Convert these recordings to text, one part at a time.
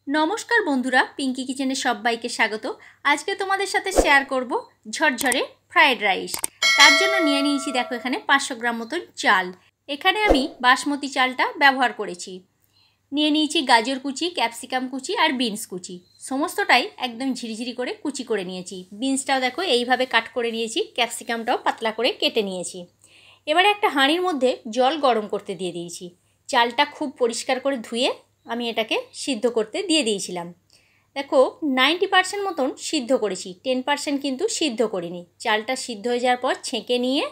নমস্কার বন্ধুরা, পিঙ্কি কিচেনে সবাইকে স্বাগত। আজকে তোমাদের সাথে শেয়ার করব ঝরঝরে ফ্রাইড রাইস। তার জন্য নিয়ে নিয়েছি, দেখো এখানে 500 গ্রাম মতন চাল। এখানে আমি বাসমতি চালটা ব্যবহার করেছি। নিয়ে নিয়েছি গাজর কুচি, ক্যাপসিকাম কুচি আর বিনস কুচি। সমস্তটাই একদম ঝিরিঝিরি করে কুচি করে নিয়েছি। বিনসটাও দেখো এইভাবে কাট করে নিয়েছি, ক্যাপসিকামটাও পাতলা করে কেটে নিয়েছি। এবারে একটা হাঁড়ির মধ্যে জল গরম করতে দিয়ে দিয়েছি। চালটা খুব পরিষ্কার করে ধুয়ে আমি এটাকে সিদ্ধ করতে দিয়ে দিয়েছিলাম। দেখো 90% মতন সিদ্ধ করেছি, 10% কিন্তু সিদ্ধ করিনি। চালটা সিদ্ধ হয়ে যাওয়ার পর ছেঁকে নিয়ে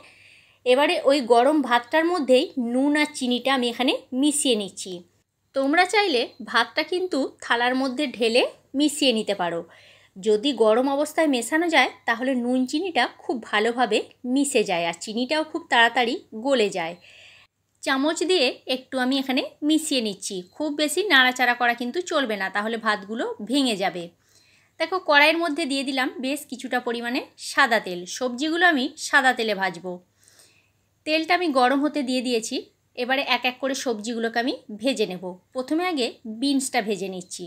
এবারে ওই গরম ভাতটার মধ্যেই নুন আর চিনিটা আমি এখানে মিশিয়ে নিচ্ছি। তোমরা চাইলে ভাতটা কিন্তু থালার মধ্যে ঢেলে মিশিয়ে নিতে পারো। যদি গরম অবস্থায় মেশানো যায় তাহলে নুন চিনিটা খুব ভালোভাবে মিশে যায় আর চিনিটাও খুব তাড়াতাড়ি গলে যায়। চামচ দিয়ে একটু আমি এখানে মিশিয়ে নিচ্ছি। খুব বেশি নাড়াচাড়া করা কিন্তু চলবে না, তাহলে ভাতগুলো ভেঙে যাবে। দেখো কড়াইয়ের মধ্যে দিয়ে দিলাম বেশ কিছুটা পরিমাণে সাদা তেল। সবজিগুলো আমি সাদা তেলে ভাজবো। তেলটা আমি গরম হতে দিয়ে দিয়েছি। এবারে এক এক করে সবজিগুলোকে আমি ভেজে নেব। প্রথমে আগে বিনসটা ভেজে নিচ্ছি।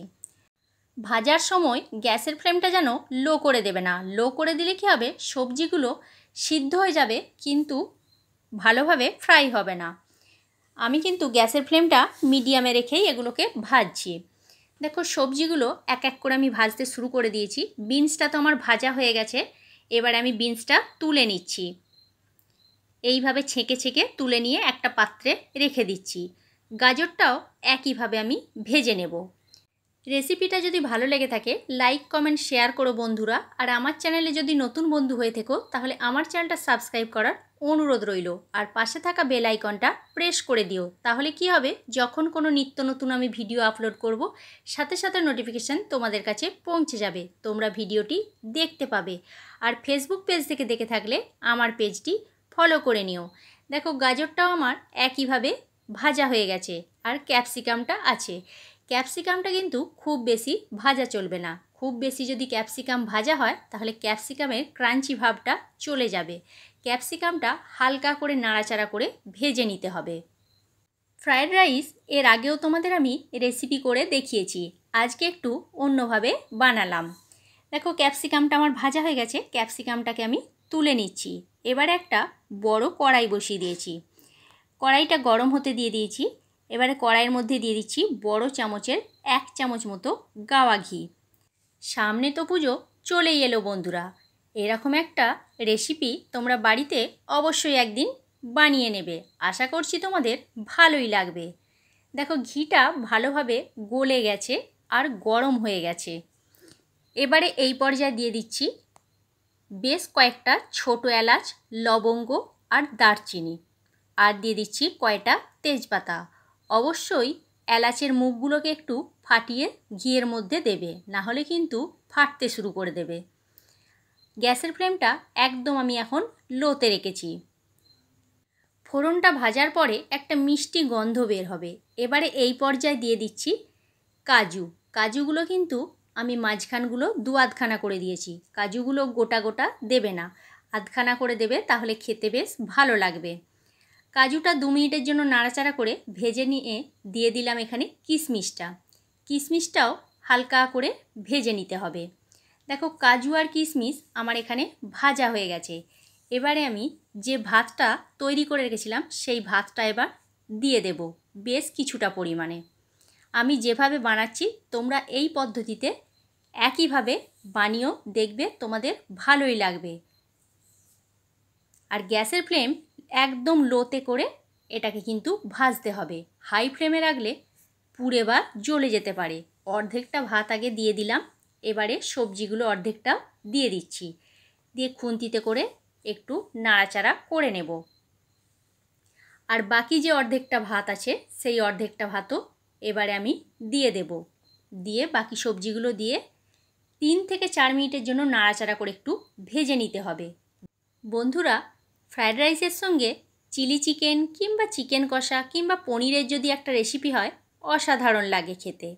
ভাজার সময় গ্যাসের ফ্লেমটা যেন লো করে দেবে না। লো করে দিলে কী হবে, সবজিগুলো সিদ্ধ হয়ে যাবে কিন্তু ভালোভাবে ফ্রাই হবে না। আমি কিন্তু গ্যাসের ফ্লেমটা মিডিয়ামে রেখেই এগুলোকে ভাজছি। দেখো সবজিগুলো এক এক করে আমি ভাজতে শুরু করে দিয়েছি। বিনসটা তো আমার ভাজা হয়ে গেছে। এবারে আমি বিনসটা তুলে নিচ্ছি। এইভাবে ছেঁকে ছেঁকে তুলে নিয়ে একটা পাত্রে রেখে দিচ্ছি। গাজরটাও একইভাবে আমি ভেজে নেব। রেসিপিটা যদি ভালো লেগে থাকে লাইক কমেন্ট শেয়ার করো বন্ধুরা। আর আমার চ্যানেলে যদি নতুন বন্ধু হয়ে থেকো তাহলে আমার চ্যানেলটা সাবস্ক্রাইব করার অনুরোধ রইল। আর পাশে থাকা বেল আইকনটা প্রেস করে দিও। তাহলে কি হবে, যখন কোনো নিত্য নতুন আমি ভিডিও আপলোড করব সাথে সাথে নোটিফিকেশান তোমাদের কাছে পৌঁছে যাবে, তোমরা ভিডিওটি দেখতে পাবে। আর ফেসবুক পেজ থেকে দেখে থাকলে আমার পেজটি ফলো করে নিও। দেখো গাজরটাও আমার একইভাবে ভাজা হয়ে গেছে আর ক্যাপসিকামটা আছে। ক্যাপসিকামটা কিন্তু খুব বেশি ভাজা চলবে না। খুব বেশি যদি ক্যাপসিকাম ভাজা হয় তাহলে ক্যাপসিকামের ক্রাঞ্চি ভাবটা চলে যাবে। ক্যাপসিকামটা হালকা করে নাড়াচাড়া করে ভেজে নিতে হবে। ফ্রায়েড রাইস এর আগেও তোমাদের আমি রেসিপি করে দেখিয়েছি, আজকে একটু অন্যভাবে বানালাম। দেখো ক্যাপসিকামটা আমার ভাজা হয়ে গেছে। ক্যাপসিকামটাকে আমি তুলে নিচ্ছি। এবারে একটা বড় কড়াই বসিয়ে দিয়েছি। কড়াইটা গরম হতে দিয়ে দিয়েছি। এবারে কড়াইয়ের মধ্যে দিয়ে দিচ্ছি বড় চামচের 1 চামচ মতো গাওয়া ঘি। সামনে তো পুজো চলেই এলো বন্ধুরা, এরকম একটা রেসিপি তোমরা বাড়িতে অবশ্যই একদিন বানিয়ে নেবে। আশা করছি তোমাদের ভালোই লাগবে। দেখো ঘিটা ভালোভাবে গলে গেছে আর গরম হয়ে গেছে। এবারে এই পর্যায়ে দিয়ে দিচ্ছি বেশ কয়েকটা ছোট এলাচ, লবঙ্গ আর দারচিনি। আর দিয়ে দিচ্ছি কয়টা তেজপাতা। অবশ্যই এলাচের মুখগুলোকে একটু ফাটিয়ে ঘিয়ের মধ্যে দেবে, না হলে কিন্তু ফাটতে শুরু করে দেবে। গ্যাসের ফ্লেমটা একদম আমি এখন লোতে রেখেছি। ফোড়নটা ভাজার পরে একটা মিষ্টি গন্ধ বের হবে। এবারে এই পর্যায়ে দিয়ে দিচ্ছি কাজু। কাজুগুলো কিন্তু আমি মাঝখানগুলো দু আধখানা করে দিয়েছি। কাজুগুলো গোটা গোটা দেবে না, আধখানা করে দেবে, তাহলে খেতে বেশ ভালো লাগবে। কাজুটা 2 মিনিটের জন্য নাড়াচাড়া করে ভেজে নিয়ে দিয়ে দিলাম এখানে কিশমিশটা। কিশমিশটাও হালকা করে ভেজে নিতে হবে। দেখো কাজু আর কিশমিশ আমার এখানে ভাজা হয়ে গেছে। এবারে আমি যে ভাতটা তৈরি করে রেখেছিলাম সেই ভাতটা এবার দিয়ে দেব বেশ কিছুটা পরিমাণে। আমি যেভাবে বানাচ্ছি তোমরা এই পদ্ধতিতে একইভাবে বানিয়েও দেখবে, তোমাদের ভালোই লাগবে। আর গ্যাসের ফ্লেম একদম লোতে করে এটাকে কিন্তু ভাজতে হবে। হাই ফ্লেমে রাখলে পুড়ে বা জ্বলে যেতে পারে। অর্ধেকটা ভাত আগে দিয়ে দিলাম। এবারে সবজিগুলো অর্ধেকটা দিয়ে দিচ্ছি, দিয়ে খুন্তিতে করে একটু নাড়াচাড়া করে নেব। আর বাকি যে অর্ধেকটা ভাত আছে সেই অর্ধেকটা ভাতও এবারে আমি দিয়ে দেব। দিয়ে বাকি সবজিগুলো দিয়ে 3 থেকে 4 মিনিটের জন্য নাড়াচাড়া করে একটু ভেজে নিতে হবে। বন্ধুরা, ফ্রায়েড রাইসের সঙ্গে চিলি চিকেন কিংবা চিকেন কষা কিংবা পনিরের যদি একটা রেসিপি হয় অসাধারণ লাগে খেতে।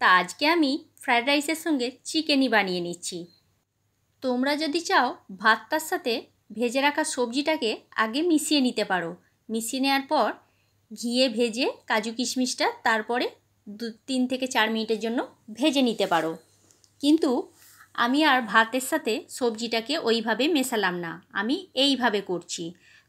তা আজকে আমি ফ্রায়েড রাইসের সঙ্গে চিকেনই বানিয়ে নিচ্ছি। তোমরা যদি চাও ভাতটার সাথে ভেজে রাখা সবজিটাকে আগে মিশিয়ে নিতে পারো। মিশিয়ে নেওয়ার পর ঘিয়ে ভেজে কাজু কিশমিশটা তারপরে 3 থেকে 4 মিনিটের জন্য ভেজে নিতে পারো। কিন্তু আমি আর ভাতের সাথে সবজিটাকে ওইভাবে মেশালাম না, আমি এইভাবে করছি।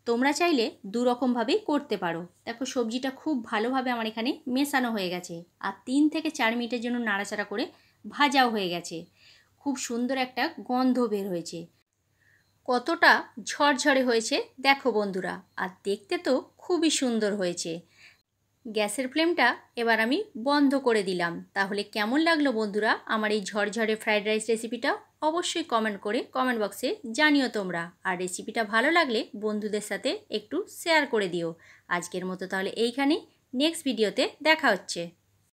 তোমরা চাইলে দু রকমভাবেই করতে পারো। দেখো সবজিটা খুব ভালোভাবে আমার এখানে মেশানো হয়ে গেছে আর 3 থেকে 4 মিনিটের জন্য নাড়াচাড়া করে ভাজাও হয়ে গেছে। খুব সুন্দর একটা গন্ধ বের হয়েছে। কতটা ঝরঝরে হয়েছে দেখো বন্ধুরা, আর দেখতে তো খুবই সুন্দর হয়েছে। গ্যাসের ফ্লেমটা এবার আমি বন্ধ করে দিলাম। তাহলে কেমন লাগলো বন্ধুরা আমার এই ঝরঝরে ফ্রাইড রাইস রেসিপিটা? অবশ্যই কমেন্ট করে কমেন্ট বক্সে জানিও তোমরা। আর রেসিপিটা ভালো লাগলে বন্ধুদের সাথে একটু শেয়ার করে দিও। আজকের মতো তাহলে এইখানেই, নেক্সট ভিডিওতে দেখা হচ্ছে।